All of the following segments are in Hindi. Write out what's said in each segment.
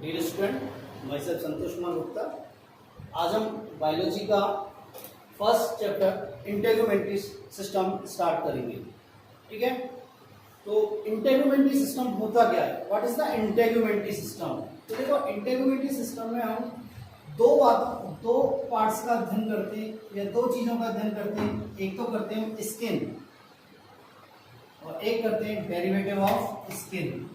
डियर स्टूडेंट, मैं सर संतोष कुमार गुप्ता। आज हम बायोलॉजी का first chapter integumentary system start करेंगे। ठीक है, तो इंटेग्रोमेंट्री सिस्टम होता क्या है? What is the integumentary system? तो देखो, इंटेग्रोमेंट्री सिस्टम में हम दो पार्ट्स का अध्ययन करते हैं या दो चीजों का अध्ययन करते हैं। एक तो करते हैं स्किन और एक करते हैं डेरिवेटिव ऑफ स्किन।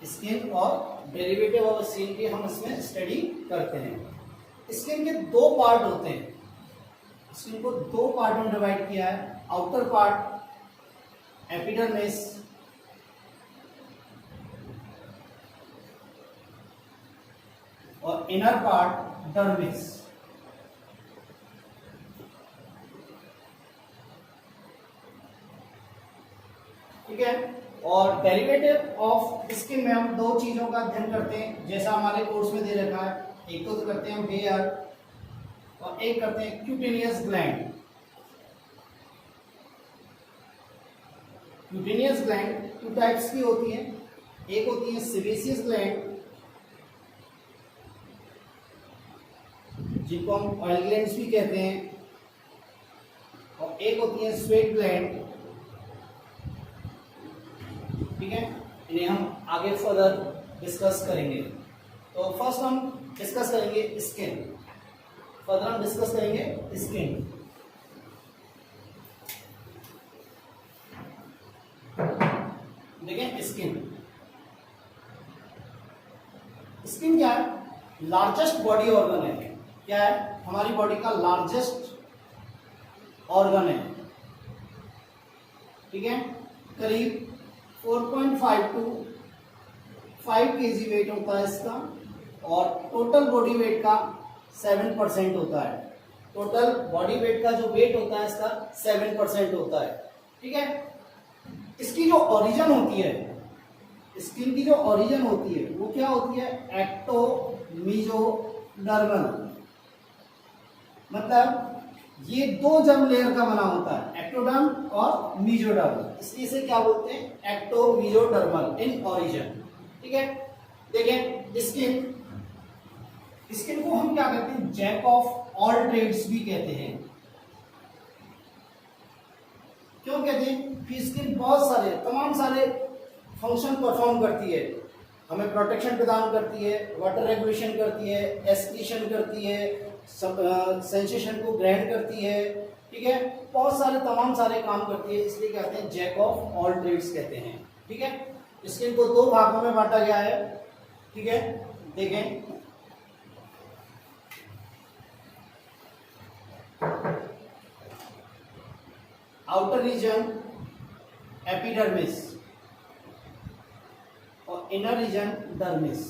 स्किन और डेरिवेटिव ऑफ स्किन की हम इसमें स्टडी करते हैं। स्किन के दो पार्ट होते हैं। स्किन को दो पार्ट में डिवाइड किया है। आउटर पार्ट एपिडर्मिस और इनर पार्ट डर्मिस। ठीक है, और डेरिवेटिव ऑफ स्किन में हम दो चीजों का अध्ययन करते हैं, जैसा हमारे कोर्स में दे रखा है। एक तो करते हैं हेयर और एक करते हैं cutaneous gland. Cutaneous gland two types की होती है। एक होती है सेबेसियस ग्लैंड, जिनको हम ऑयल ग्लैंड्स भी कहते हैं, और एक होती है स्वेट ग्लैंड। ठीक है, इन्हें हम आगे फर्दर डिस्कस करेंगे। तो फर्स्ट हम डिस्कस करेंगे स्किन। फर्दर हम डिस्कस करेंगे स्किन। देखें, स्किन स्किन क्या है? लार्जेस्ट बॉडी ऑर्गन है। क्या है? हमारी बॉडी का लार्जेस्ट ऑर्गन है। ठीक है, करीब 4.5 to 5 kg वेट होता है इसका, और टोटल बॉडी वेट का 7% होता है। टोटल बॉडी वेट का जो वेट होता है इसका 7% होता है। ठीक है, इसकी जो ओरिजिन होती है, स्किन की जो ओरिजिन होती है वो क्या होती है? Ectomesodermal. मतलब ये दो जर्म लेयर का बना होता है, एक्टोडर्म और मीजोडर्म। इसलिए इसे क्या बोलते हैं? Ectomesodermal in origin. ठीक है, देखें स्किन को हम क्या कहते हैं? जैक ऑफ ऑल ट्रेड्स भी कहते हैं। क्यों कहते हैं? कि स्किन बहुत सारे तमाम सारे फंक्शन परफॉर्म करती है। हमें प्रोटेक्शन प्रदान करती है, वाटर रेगुलेशन करती है, एक्सक्रीशन करती है, सेंसेशन को ग्रहण करती है। ठीक है, बहुत सारे तमाम सारे काम करती है, इसलिए कहते हैं जैक ऑफ ऑल ट्रेड्स कहते हैं। ठीक है, स्किन को दो भागों में बांटा गया है। ठीक है, देखें, आउटर रीजन एपिडर्मिस और इनर रीजन डर्मिस।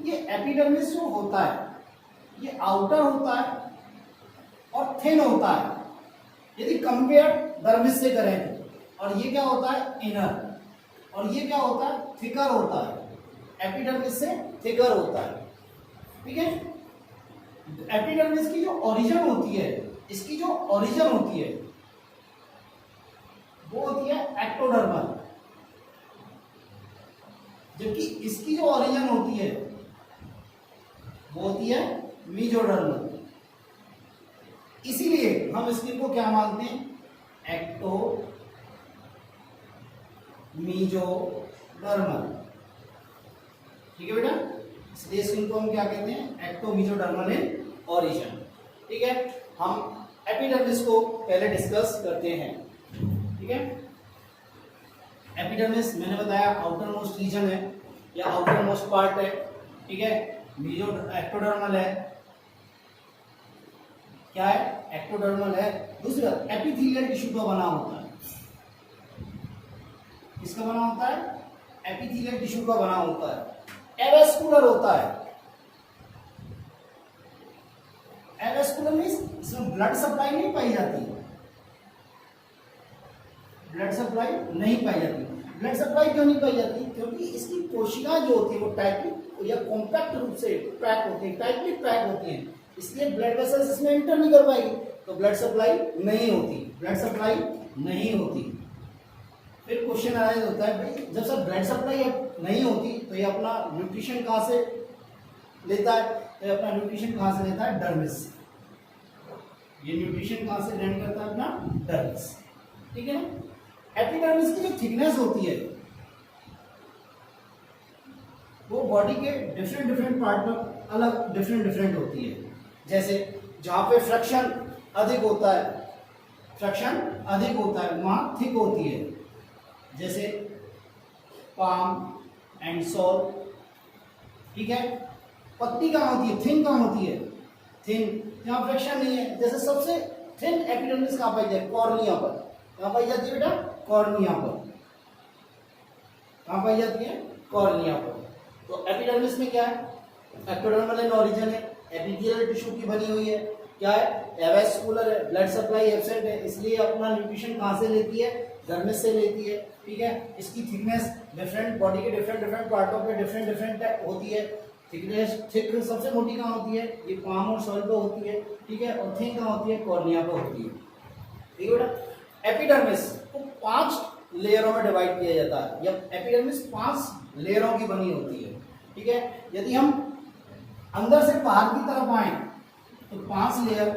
ये एपिडर्मिस जो होता है ये आउटर होता है और थिन होता है यदि कंपेयर डर्मिस से करें तो। और ये क्या होता है? इनर। और ये क्या होता है? थिकर होता है। एपिडर्मिस से थिकर होता है। ठीक है, एपिडर्मिस की जो ओरिजिन होती है, इसकी जो ओरिजिन होती है वो होती है एक्टोडर्मल, जबकि इसकी जो ओरिजिन होती है वो होती है मीजोडर्मल। इसीलिए हम स्किन को क्या मानते हैं? Ectomesodermal. ठीक है बेटा, इसलिए स्किन को हम क्या कहते हैं? Ectomesodermal in origin. ठीक है, हम एपिडर्मिस को पहले डिस्कस करते हैं। ठीक है, एपिडर्मिस मैंने बताया आउटर मोस्ट रीजन है या आउटर मोस्ट पार्ट है। ठीक है, मीजो एक्टोडर्मल है। क्या है? एक्टोडर्मल है। दूसरा एपिथेलियल टिश्यू का बना होता है। किसका बना होता है? एपिथेलियल टिश्यू का बना होता है। एवेस्कुलर होता है। एवेस्कुलर मींस इसमें ब्लड सप्लाई नहीं पाई जाती। ब्लड सप्लाई नहीं पाई जाती। ब्लड सप्लाई क्यों नहीं पाई जाती? क्योंकि इसकी कोशिकाएं जो होती है वो टाइटली या कॉम्पैक्ट रूप से पैक होती है, टाइटली पैक होती हैं, इसलिए ब्लड वेसल्स इसमें एंटर नहीं कर पाएगी, तो ब्लड सप्लाई नहीं होती। ब्लड सप्लाई नहीं होती। फिर क्वेश्चन आराइज होता है भाई जब सर ब्लड सप्लाई नहीं होती तो ये अपना न्यूट्रिशन कहाँ से लेता है, तो ये अपना न्यूट्रिशन कहाँ से लेता है, डर्मिस से। ये न्यूट्रिशन कहाँ से ग्रहण करता है, अपना डर्मिस, ठीक है ना। एपिडर्मिस की जो थिकनेस होती है वो बॉडी के डिफरेंट डिफरेंट पार्ट में अलग डिफरेंट होती है। जैसे जहाँ पे फ्रैक्शन अधिक होता है वहाँ थिक होती है, जैसे पाम एंड सोल, ठीक है। पत्ती कहाँ होती है, थिन कहाँ होती है, थिन, यहाँ फ्रैक्शन नहीं है। जैसे सबसे थिन एपिडर्मिस कहाँ पाई जाती है, कॉर्निया पर। कहाँ पाई जाती है बेटा, कॉर्निया पर। कहाँ पाई जाती है, कॉर्निया पर। तो एपिडर्मिस में क्या है, एक्टोडर्मल इन ओरिजिन है, एपिथेलियल टिश्यू की बनी हुई है, क्या है, एवेस्कुलर है, ब्लड सप्लाई एब्सेंट है, इसलिए अपना न्यूट्रिशन कहाँ से लेती है, डर्मिस से लेती है, ठीक है। इसकी थिकनेस डिफरेंट बॉडी के डिफरेंट पार्टों पे डिफरेंट होती है। थिकनेस थिक सबसे मोटी कहाँ होती है, ये पाम और सॉइल पे होती है, ठीक है। और थिन कहाँ होती है, कॉर्निया पे होती है, ठीक है बेटा। एपिडर्मिस को 5 लेयरों में डिवाइड किया जाता है। जब एपिडर्मिस 5 लेयरों की बनी होती है, ठीक है। यदि हम अंदर से बाहर की तरफ आए तो 5 लेयर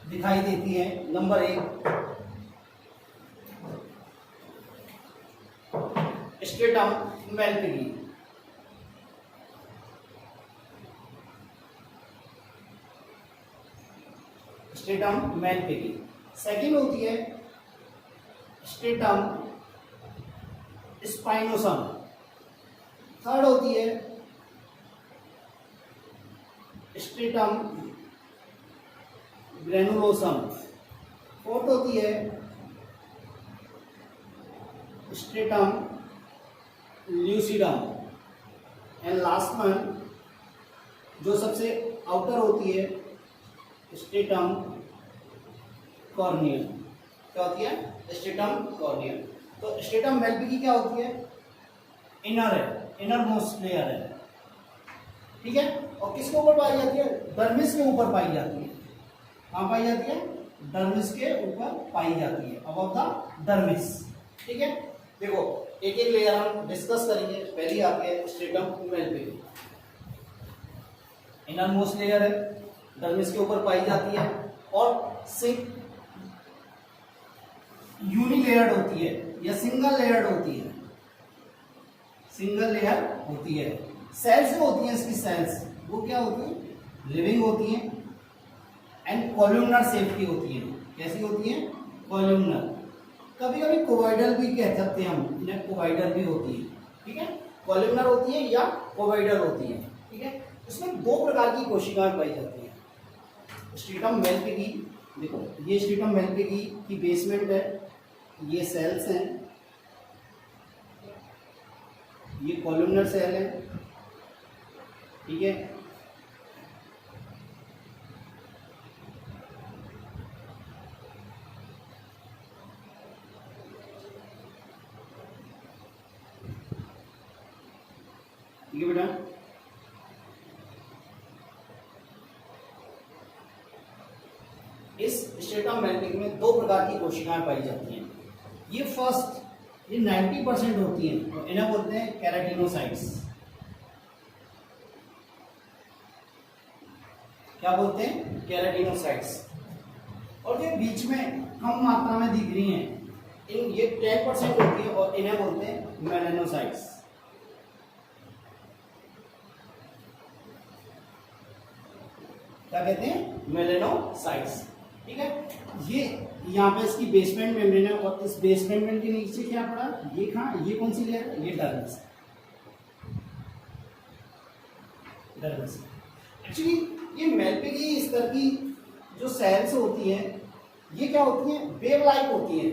दिखाई देती है। Number 1 stratum malpighii, stratum malpighii. Second होती है स्ट्रेटम स्पाइनोसम। थर्ड होती है स्ट्रेटम ग्रेनुलोसम। फोर्थ होती है stratum lucidum. And last one जो सबसे आउटर होती है स्ट्रेटम कॉर्नियम। क्या होती है, स्ट्रेटम कॉर्नियम। तो स्ट्रेटम मेल्पिगी क्या होती है, इनर है, इनर मोस्ट लेयर है, ठीक है। और किसके ऊपर पाई जाती है, डर्मिस के ऊपर पाई जाती है। कहाँ पाई जाती है, डर्मिस के ऊपर पाई जाती है, अबव द डर्मिस, ठीक है। देखो एक एक लेयर हम डिस्कस करेंगे। पहली आती है स्ट्रेटम मेल्पिगी, इनर मोस्ट लेयर है, डर्मिस के ऊपर पाई जाती है और यूनिलेयर्ड होती है या सिंगल लेयर्ड होती है, सिंगल लेयर होती है। सेल्स जो होती हैं इसकी सेल्स वो क्या होती है, लिविंग होती हैं एंड कॉलमनर शेप की होती हैं। कैसी होती हैं, कॉलमनर। कभी कभी कोवाइडल भी कह सकते हैं हम, इन्हें कोवाइडल भी होती है, ठीक है। कॉलमनर होती है या कोवाइडल होती है, ठीक है। इसमें 2 प्रकार की कोशिकाएं पाई जाती हैं। स्ट्रेटम मेल्पिगी, देखो ये स्ट्रेटम मेल्पिगी की बेसमेंट है, ये सेल्स हैं, ये कॉलमनर सेल है, ठीक है। ठीक है बेटा। इस स्ट्रेटम मेल्पिगी में 2 प्रकार की कोशिकाएं पाई जाती हैं। ये फर्स्ट, ये 90% होती हैं और इन्हें बोलते हैं केराटिनोसाइट्स। क्या बोलते हैं, केराटिनोसाइट्स। और जो बीच में कम मात्रा में दिख रही हैं इन ये 10% होती है और इन्हें बोलते हैं मेलानोसाइट्स। क्या कहते हैं, मेलानोसाइट्स, ठीक है। ये यहाँ पे इसकी बेसमेंट मेम्ब्रेन है और इस बेसमेंट मेम्ब्रेन के नीचे क्या पड़ा, ये कहाँ, ये कौन सी लेयर है, ये डर्मिस। डर्मिस एक्चुअली ये मेल्पिगी स्तर की जो सेल्स होती हैं ये क्या होती हैं, वेव लाइक होती हैं।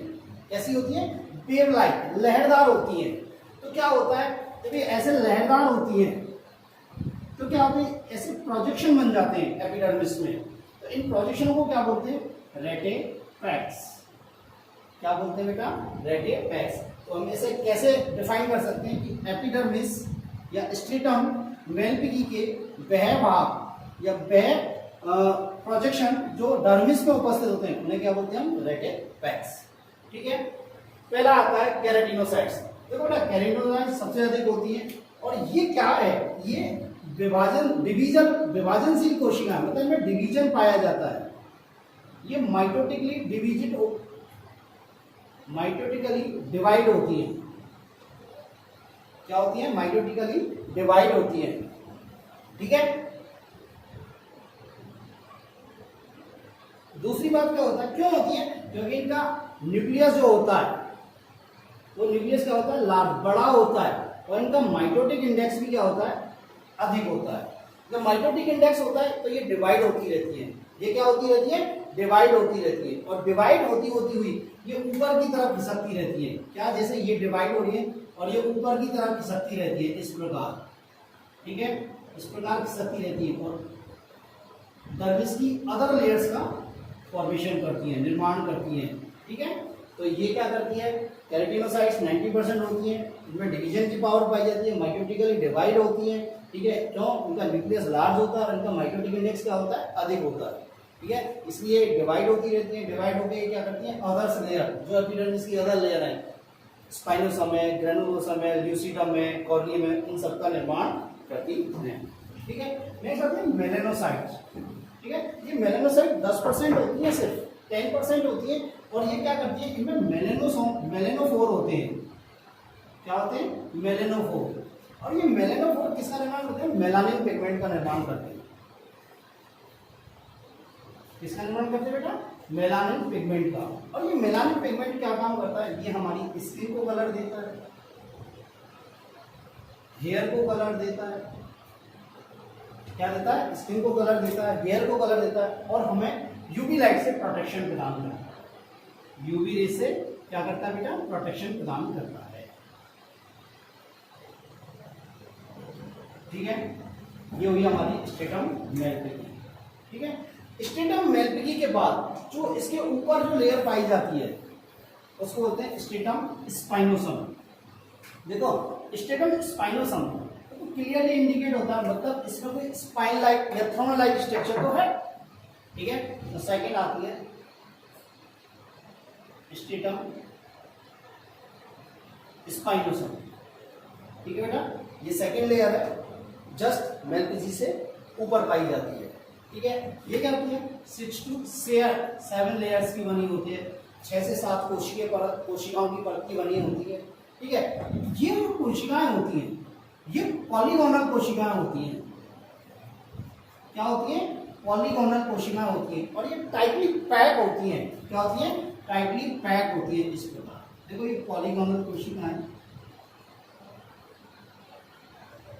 कैसी होती हैं, वेव लाइक, लहरदार होती हैं। तो क्या होता है, जब ये ऐसे लहरदार होती हैं तो क्या होते हैं, ऐसे प्रोजेक्शन बन जाते हैं एपिडर्मिस में। तो इन प्रोजेक्शन को क्या बोलते हैं, रेटेपैक्स। क्या बोलते हैं बेटा, रेटेपैक्स। तो हम इसे कैसे डिफाइन कर सकते हैं कि एपिडर्मिस या स्ट्रेटम मेल्पिगी के वह भाग या वह प्रोजेक्शन जो डर्मिस में उपस्थित होते हैं उन्हें क्या बोलते हैं हम, रेटिपेक्स। ठीक है, पहला आता है केराटिनोसाइट्स। देखो बेटा केराटिनोसाइट्स सबसे अधिक होती है और ये क्या है, ये विभाजनशील कोशिका, मतलब इनमें डिवीजन पाया जाता है। ये माइटोटिकली डिवाइड होती है। क्या होती है, माइटोटिकली डिवाइड होती है। ठीक है, दूसरी बात क्या होता है, क्यों होती है, क्योंकि इनका न्यूक्लियस जो होता है वो न्यूक्लियस क्या होता है, बड़ा होता है और इनका माइटोटिक इंडेक्स भी क्या होता है, अधिक होता है। जब माइटोटिक इंडेक्स होता है तो ये डिवाइड होती रहती है। ये क्या होती रहती है, डिवाइड होती रहती है और डिवाइड होती हुई ये ऊपर की तरफ खिसकती रहती है। क्या, जैसे ये डिवाइड हो रही है और ये ऊपर की तरफ खिसकती रहती है इस प्रकार। ठीक है, इस प्रकार खिसकती रहती है और डर्मिस की अदर लेयर्स का फॉर्मेशन करती है, निर्माण करती है। ठीक है, तो ये क्या करती है, केराटिनोसाइट्स 90% होती है, इनमें डिवीजन की पावर पाई जाती है, माइटोटिकली डिवाइड होती है। ठीक है, क्यों, उनका न्यूक्लियस लार्ज होता है और इनका माइटोटिक इंडेक्स क्या होता है, अधिक होता है। ठीक है, इसलिए डिवाइड होती रहती है। डिवाइड होकर ये क्या करती हैं, अदर्स लेयर, जो एपिडर्मिस की अदर लेयर है, स्पाइनोसम है, ग्रेनुलोसम है, ल्यूसिडम है, कॉर्नियम है, उन सबका निर्माण करती है। ठीक है, नेक्स्ट आते हैं मेलानोसाइट्स। ठीक है, ये मेलानोसाइट 10% होती है, सिर्फ 10% होती है और ये क्या करती है, इनमें मेलानोफोर होते हैं। क्या होते हैं, मेलानोफोर। और ये मेलानोफोर किसका निर्माण करते हैं, मेलानिन पिगमेंट का निर्माण करते हैं। किसका निर्माण करते हैं बेटा, मेलानिन पिगमेंट का। और ये मेलानिन पिगमेंट क्या काम करता है, ये हमारी स्किन को कलर देता है, हेयर को कलर देता है। क्या देता है, स्किन को कलर देता है, हेयर को कलर देता है और हमें यूवी लाइट से प्रोटेक्शन प्रदान करता है। यूवी रे से क्या करता है बेटा, प्रोटेक्शन प्रदान करता है। ठीक है, ये हुई हमारी स्ट्रेटम मेलपिगी। ठीक है, स्ट्रेटम मेलपिगी के बाद जो इसके ऊपर जो लेयर पाई जाती है उसको बोलते हैं स्ट्रेटम स्पाइनोसम। देखो स्ट्रेटम स्पाइनोसम क्लियरली इंडिकेट होता है, मतलब इसमें कोई स्पाइन लाइक या थ्रोन लाइक स्ट्रक्चर तो है। ठीक है, तो सेकंड आती है स्ट्रेटम स्पाइनोसम। ठीक है बेटा, ये सेकंड लेयर है, जस्ट मेलपिजी से ऊपर पाई जाती है। ठीक है, ये क्या होती है, 6 to 7 लेयर्स की बनी होती है, 6 से 7 कोशिकाओं की परत की बनी होती है। ठीक है, ये जो कोशिकाएं होती हैं ये पॉलीगोनल कोशिकाएं होती हैं। क्या होती हैं, पॉलीगोनल कोशिकाएं होती हैं और ये टाइटली पैक होती हैं। क्या होती हैं, टाइटली पैक होती है इस प्रकार। देखो ये पॉलीगोनल कोशिकाएं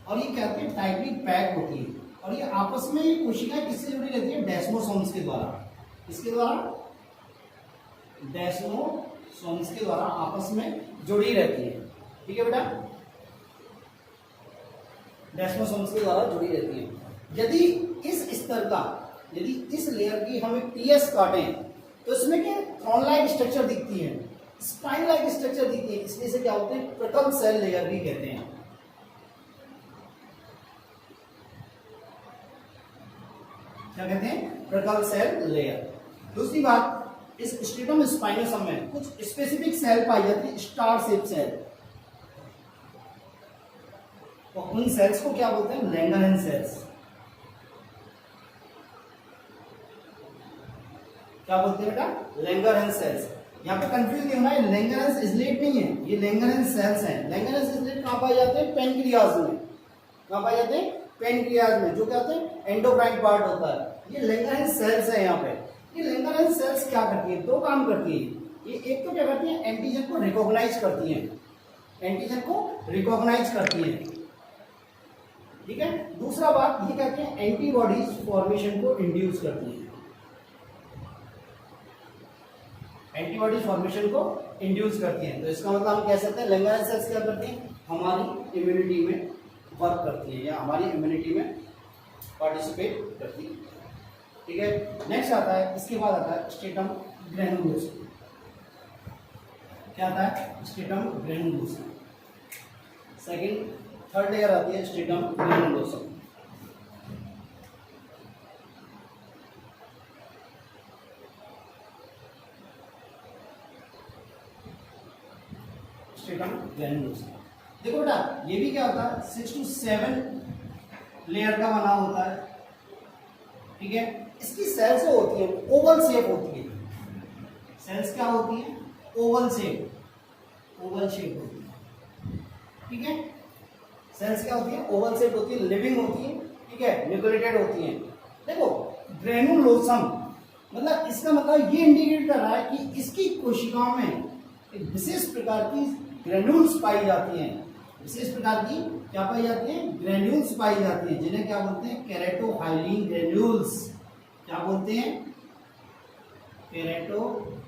और ये क्या होती है, टाइटली पैक होती है और ये आपस में ये कोशिकाएं किससे जुड़ी रहती है, डेस्मोसोम्स के द्वारा। इसके द्वारा, डेस्मोसोम्स के द्वारा आपस में जुड़ी रहती है। ठीक है बेटा, डेस्मोसोम्स के द्वारा जुड़ी रहती है। यदि इस स्तर का, यदि इस लेयर की हम एक टीएस काटें तो इसमें क्या थ्रोन लाइक स्ट्रक्चर दिखती है, स्पाइन लाइक स्ट्रक्चर दिखती है, इसलिए इसे क्या होते हैं, प्रकल सेल लेयर भी कहते हैं। क्या कहते हैं, प्रकल सेल लेयर। दूसरी बात, इस स्ट्रेटम स्पाइनोसम में कुछ स्पेसिफिक सेल पाई जाती है, स्टार शेप सेल, तो उन सेल्स को क्या बोलते हैं, लैंगरहैंस सेल्स। क्या बोलते हैं बेटा, लैंगरहैंस सेल्स। यहाँ पे कंफ्यूज नहीं होना है, लैंगरहैंस इजलेट नहीं है, ये लैंगरहैंस सेल्स हैं। लैंगरहैंस इजलेट कहाँ पाए जाते हैं, पेनक्रियाज में। कहाँ पाए जाते हैं, पेनक्रियाज में, जो क्या होते हैं, एंडोक्राइन पार्ट होता है। ये लैंगरहैंस सेल्स है। यहाँ पे ये लैंगरहैंस सेल्स क्या करती है, दो काम करती है। ये एक तो क्या करती है, एंटीजन को रिकॉग्नाइज करती है, एंटीजन को रिकॉग्नाइज करती है। ठीक है, दूसरा बात ये कहते हैं एंटीबॉडीज फॉर्मेशन को इंड्यूस करती है, एंटीबॉडीज फॉर्मेशन को इंड्यूस करती है। तो इसका मतलब हम कह सकते हैं लैंगरहैंस सेल्स क्या करती हैं, हमारी इम्यूनिटी में वर्क करती है या हमारी इम्यूनिटी में पार्टिसिपेट करती है। ठीक है, नेक्स्ट आता है, इसके बाद आता है स्ट्रेटम ग्रैनुलोसम। क्या आता है, स्ट्रेटम ग्रैनुलोसम। सेकंड, थर्ड लेयर आती है स्ट्रेटम ग्रैनुलोसम। Stratum granules. देखो बेटा ये भी क्या होता है 6 to 7 लेयर का बना होता है, ठीक है। इसकी सेल्स जो होती है ओवल शेप होती है, सेल्स क्या होती है ओवल शेप होती है, ठीक है। सेल्स क्या होती है ओवल शेप होती है, लिविंग होती है, ठीक है, न्यूक्लिएटेड होती है। देखो ग्रेनुलोसम मतलब इसका मतलब ये इंडिकेट कर रहा है कि इसकी कोशिकाओं में एक विशेष प्रकार की ग्रेन्यूल्स पाई जाती हैं, विशेष प्रकार की क्या पाई जाती है ग्रेन्यूल्स पाई जाती हैं, जिन्हें क्या बोलते हैं केराटोहाइलिन ग्रेन्यूल्स। क्या बोलते हैं केराटोहाइलिन,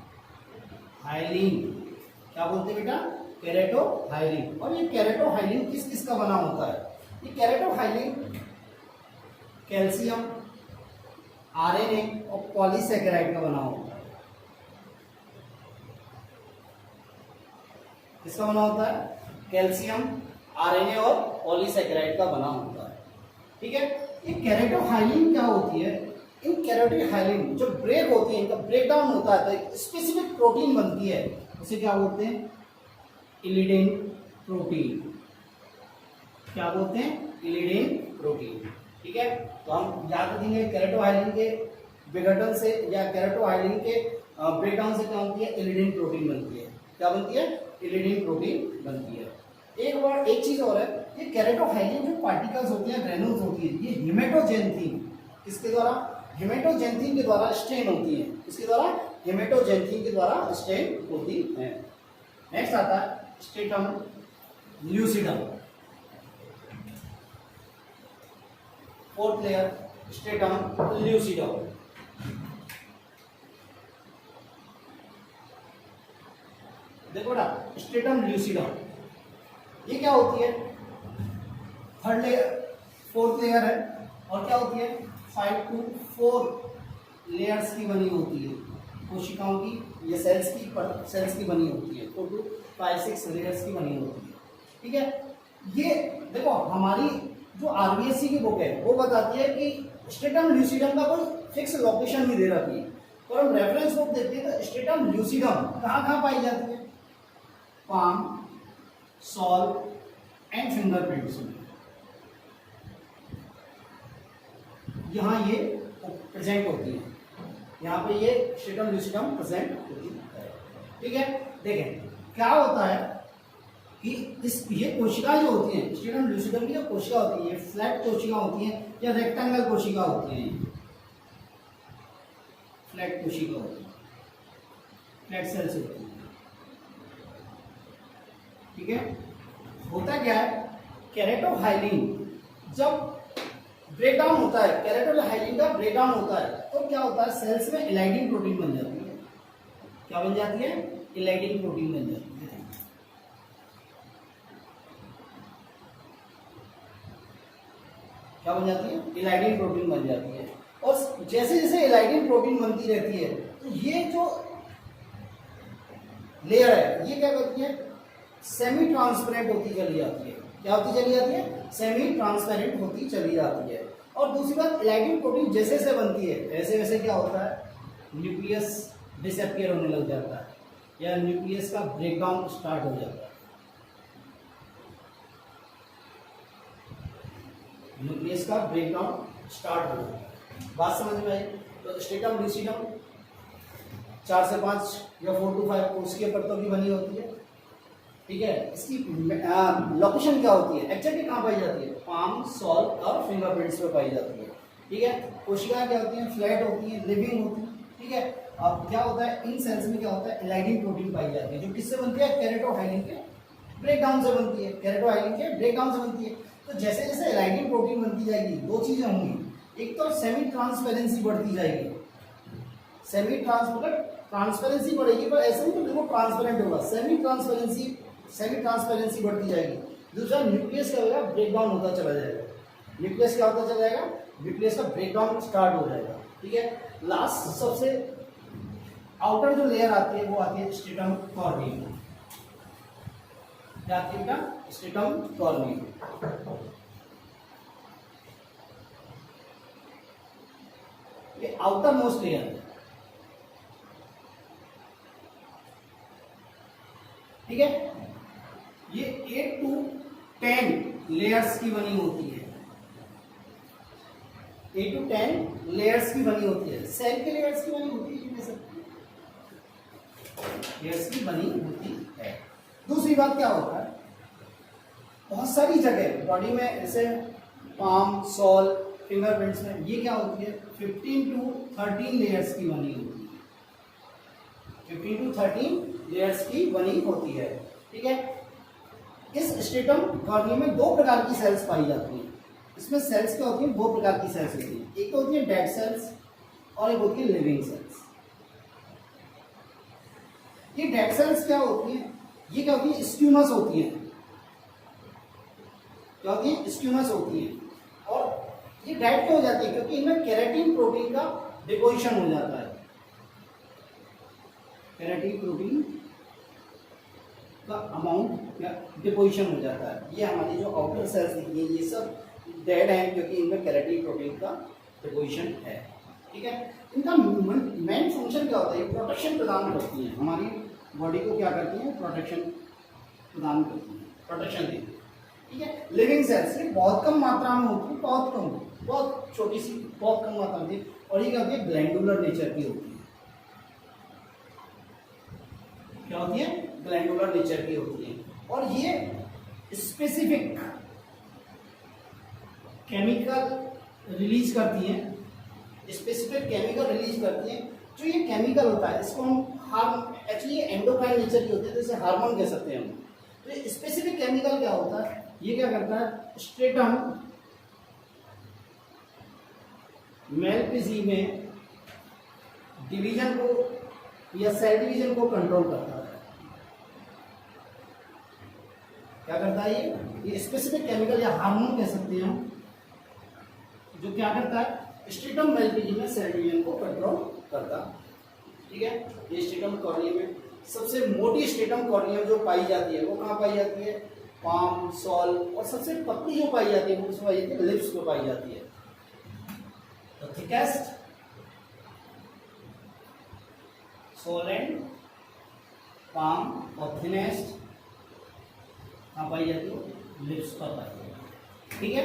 क्या बोलते हैं बेटा केराटोहाइलिन। और ये केराटोहाइलिन किस किस का बना होता है, ये केराटोहाइलिन कैल्शियम, आरएनए और पॉलीसेकेराइड का बना होता है। किसका बना होता है कैल्शियम, आरएनए और पॉलीसेकेराइड का बना होता है, ठीक है। ये केराटोहाइलिन क्या होती है, इन केराटोहाइलिन जो ब्रेक होती है इनका ब्रेकडाउन होता है तो स्पेसिफिक प्रोटीन बनती है, उसे क्या बोलते हैं इलिडेन प्रोटीन। क्या बोलते हैं इलिडेन प्रोटीन, ठीक है। तो हम याद रखेंगे केराटोहाइलिन के विघटन से या केराटोहाइलिन के ब्रेकडाउन से क्या होती है इलिडेन प्रोटीन बनती है। क्या बनती है इलिडेन प्रोटीन बनती है। एक चीज और है, ये केराटोहाइलिन जो पार्टिकल्स होती हैं ग्रेन्यूल्स होती है, ये हेमेटोजेंथिन किसके द्वारा हेमेटोजेंथिन के द्वारा स्टेन होती है, इसके द्वारा हेमेटोजेंथिन के द्वारा स्टेन होती है। नेक्स्ट आता है stratum lucidum, fourth layer stratum lucidum. देखो ना स्ट्रेटम ल्यूसिडम ये क्या होती है थर्ड लेयर, फोर्थ लेयर है, और क्या होती है 5 to 4 लेयर्स की बनी होती है कोशिकाओं की, ये सेल्स की बनी होती है 4 to 5-6 लेयर्स की बनी होती है, ठीक है। ये देखो हमारी जो आरबीएससी की बुक है वो बताती है कि स्ट्रेटम ल्यूसिडम का कोई फिक्स लोकेशन नहीं दे रखी है, और हम रेफरेंस बुक देखते हैं तो स्ट्रेटम ल्यूसिडम कहाँ कहाँ पाई जाती है पाम, सॉल एंड फिंगरप्रिंट्स में, यहाँ ये प्रेजेंट होती है, यहाँ पे ये स्ट्रेटम ल्यूसिडम प्रेजेंट होती है, ठीक है। देखें क्या होता है कि ये कोशिका जो होती हैं स्ट्रेटम ल्यूसिडम की जो कोशिका होती है फ्लैट कोशिका होती हैं या रेक्टेंगल कोशिका होती हैं, फ्लैट कोशिका होती है, फ्लैट सेल्स होती है, ठीक है। होता क्या है केराटोहाइलिन जब ब्रेकडाउन होता है, केराटोहाइलिन का ब्रेकडाउन होता है तो क्या होता है सेल्स में इलाइडिन प्रोटीन बन जाती है। क्या बन जाती है इलाइडिन प्रोटीन बन जाती है, क्या बन जाती है इलाइडिन प्रोटीन बन जाती है। और जैसे जैसे इलाइडिन प्रोटीन बनती रहती है तो ये जो लेयर है ये क्या करती है सेमी ट्रांसपेरेंट होती चली जाती है। क्या होती चली जाती है सेमी ट्रांसपेरेंट होती चली जाती है। और दूसरी बात इलाइडिन प्रोटीन जैसे जैसे बनती है वैसे वैसे क्या होता है न्यूक्लियस डिसअपियर होने लग जाता है या न्यूक्लियस का ब्रेकडाउन स्टार्ट हो जाता है, न्यूक्लियस का ब्रेकडाउन स्टार्ट हो जाता है। बात समझ में आई। तो स्ट्रेटम ल्यूसिडम 4 से 5 या 4 to 5 कोशिकीय परतों की बनी होती है, ठीक है। इसकी लोकेशन क्या होती है एक्चुअली कहाँ पाई जाती है पाम, सॉल और फिंगरप्रिंट्स पे पाई जाती है, ठीक है। कोशिकाएं क्या होती हैं फ्लैट होती हैं, लिविंग होती हैं, ठीक है। अब क्या होता है इन सेल्स में क्या होता है इलाइडिन प्रोटीन पाई जाती है जो किससे बनती है केराटोहाइलिन के ब्रेकडाउन से बनती है, केराटोहाइलिन के ब्रेकडाउन से बनती है। तो जैसे जैसे इलाइडिन प्रोटीन बनती जाएगी दो चीजें होंगी, एक तो सेमी ट्रांसपेरेंसी बढ़ती जाएगी, सेमी ट्रांसपेरेंसी बढ़ेगी पर ऐसे नहीं तो ट्रांसपेरेंट होगा, सेमी ट्रांसपेरेंसी बढ़ती जाएगी। दूसरा न्यूक्लियस क्या होगा ब्रेकडाउन होता चला जाएगा, न्यूक्लियस क्या होता चला जाएगा न्यूक्लियस का ब्रेकडाउन स्टार्ट हो जाएगा, ठीक है। लास्ट सबसे आउटर जो लेयर आती है वो आती है स्ट्रेटम कॉर्नियम, क्या आती है स्ट्रेटम कॉर्नियम। ये आउटर मोस्ट लेयर है, ठीक है। ये 8 to 10 लेयर्स की बनी होती है, 8 to 10 लेयर्स की बनी होती है। सेल के लेयर्स की बनी होती है, लेयर्स की बनी होती है। दूसरी बात क्या होता है, बहुत सारी जगह बॉडी में जैसे पाम, सोल, फिंगरप्रिंट्स में ये क्या होती है 15 to 13 लेयर्स की बनी होती है, 15 to 13 लेयर्स की बनी होती है। ठीक है, इस स्ट्रेटम कॉर्नियम में दो प्रकार की सेल्स पाई जाती हैं। इसमें सेल्स क्या होती हैं, दो प्रकार की सेल्स होती हैं, एक तो होती है डेड सेल्स और एक होती है लिविंग सेल्स। ये डेड सेल्स क्या होती हैं, ये क्या होती है स्क्यूमस होती है, क्या होती है स्क्यूमस होती है। और ये डेड क्यों हो जाती है, क्योंकि इनमें केराटिन प्रोटीन का डिपोजिशन हो जाता है, केराटिन प्रोटीन का अमाउंट या डिपोजिशन हो जाता है। ये हमारी जो आउटर सेल्स दिखती है ये सब डेड हैं, क्योंकि इनमें केराटिन प्रोटीन का डिपोजिशन है। ठीक है, इनका मेन फंक्शन क्या होता है, ये प्रोटेक्शन प्रदान करती है, हमारी बॉडी को क्या करती है, प्रोटेक्शन प्रदान करती है, प्रोटेक्शन देती है। ठीक है, लिविंग सेल्स ये बहुत कम मात्रा में होती है, बहुत कम, बहुत छोटी सी, बहुत कम मात्रा में, और ये क्या होती है ग्लैंडुलर नेचर की होती है। क्या होती है, ग्लैंडुलर नेचर की होती है। और ये स्पेसिफिक केमिकल रिलीज करती हैं, स्पेसिफिक केमिकल रिलीज करती हैं। जो ये केमिकल होता है इसको हम एक्चुअली एंडोक्राइन नेचर की होती है, तो इसे हार्मोन कह सकते हैं हम। तो स्पेसिफिक केमिकल क्या होता है, ये क्या करता है स्ट्रेटम मेलपिजी में डिवीजन को या सेल डिवीजन को कंट्रोल करता है। क्या करता है ये स्पेसिफिक केमिकल या हार्मोन कह सकते हैं हम, जो क्या करता है स्ट्रेटम मेलपिजी में सेल डिवीजन को कंट्रोल करता। ठीक है, ये स्ट्रेटम कॉर्नियम में सबसे मोटी स्ट्रेटम कॉर्नियम जो पाई जाती है वो कहाँ पाई जाती है, पाम, सॉल, और सबसे पतली जो पाई जाती है वो उसमें पाई जाती है, लिप्स में पाई जाती है। The thickest sole and palm और थिनेस्ट कहाँ पाई जाती है, लिप्स पर पाई जाती है। ठीक है,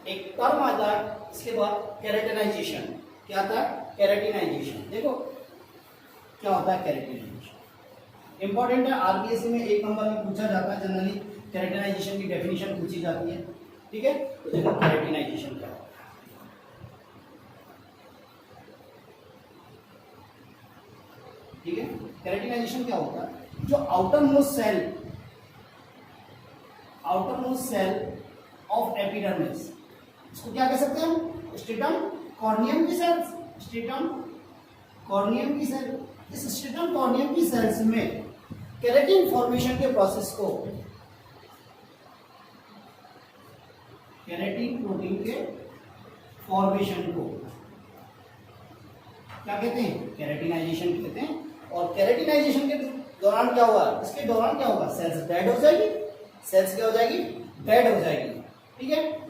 एक टर्म आता है इसके बाद केराटिनाइजेशन। क्या आता है, केराटिनाइजेशन। देखो क्या होता है केराटिनाइजेशन, इंपॉर्टेंट है, आरबीएससी में 1 नंबर में पूछा जाता है जनरली, केराटिनाइजेशन की डेफिनेशन पूछी जाती है। ठीक है, तो देखो केराटिनाइजेशन क्या होता है। ठीक है, केराटिनाइजेशन क्या होता है, जो outermost cell of epidermis, इसको क्या कह सकते हैं हम, स्ट्रेटम कॉर्नियम की सेल्स, स्ट्रेटम कॉर्नियम की सेल। इस स्ट्रेटम कॉर्नियम की सेल्स में केराटिन फॉर्मेशन के प्रोसेस को, केराटिन प्रोटीन के फॉर्मेशन को क्या कहते हैं, केराटिनाइजेशन कहते हैं। और केराटिनाइजेशन के दौरान क्या हुआ, इसके दौरान क्या होगा, सेल्स डेड हो जाएगी, सेल्स क्या हो जाएगी, डेड हो जाएगी। ठीक है,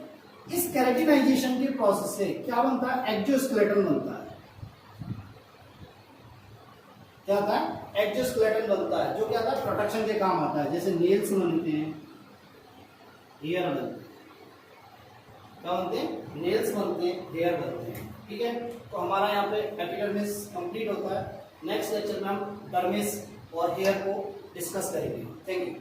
इस केराटिनाइजेशन के प्रोसेस से क्या बनता है, एक्सोस्केलेटन बनता है। क्या होता है, एक्सोस्केलेटन बनता है, जो क्या होता है प्रोटेक्शन के काम आता है। जैसे नेल्स बनते हैं, हेयर बनते हैं, क्या बनते हैं, नेल्स बनते हैं, हेयर बनते हैं। ठीक है, तो हमारा यहाँ पे एपिडर्मिस कंप्लीट होता है। नेक्स्ट लेक्चर में हम डर्मिस और हेयर को डिस्कस करेंगे। Thank you.